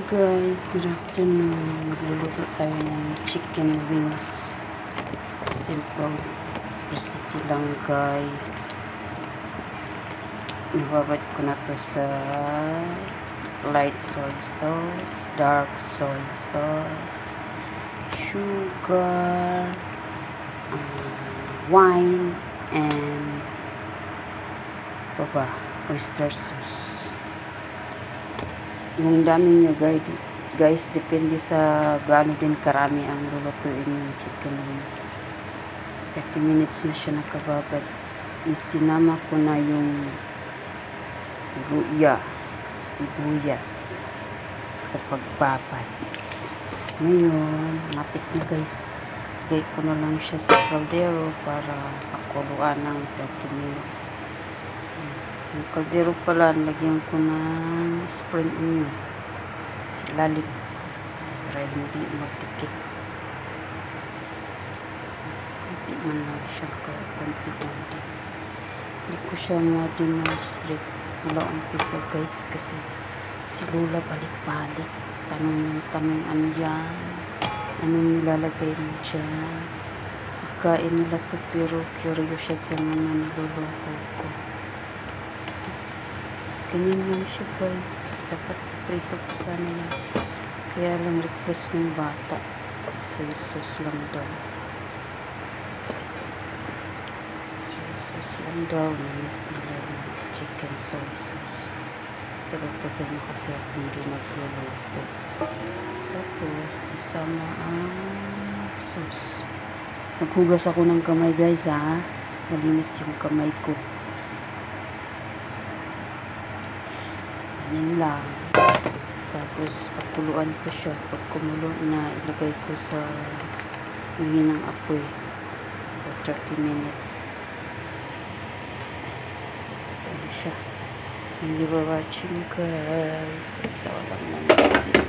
Guys, good afternoon. Magluluto tayo ng chicken wings. Simple recipe lang guys. Nababad ko na to sa light soy sauce, dark soy sauce, sugar, wine, and oyster sauce. Yung dami nyo guys, depende sa gaano din karami ang lulutuin yung chicken wings. 30 minutes na siya nakababad. Isinama ko na yung luya, sibuyas sa pagbabad. Tapos ngayon, matik na guys. Lagay ko na lang siya sa kaldero para pakuluan ng 30 minutes. Yung kaldero pala, lagyan ko ng spring onion lalim para hindi magdikit. Kunti man lang siya, konti-konti. Hindi ko siya ma-demonstrate mula umpisa guys, kasi si Lola balik-balik tanong ano yan, anong nilalagay mo dyan. Pagkain nila to, pero curious siya sa mga niluluto ko. Ganyan lang siya guys. Dapat prito po sana yan. Kaya lang request ng bata. Soy sauce lang daw. Soy sauce lang daw. Namiss nila yung chicken soy sauce. Tagal-tagal na kasi ako hindi nagluluto. Tapos isama ang sauce. Naghugas ako ng kamay guys ha. Malinis yung kamay ko. Yan lang. Tapos pakuluan ko siya. Pag kumulo na, ilagay ko sa mahinang apoy for 30 minutes. Ito na siya. Thank you for watching guys. Isa lang naman dito.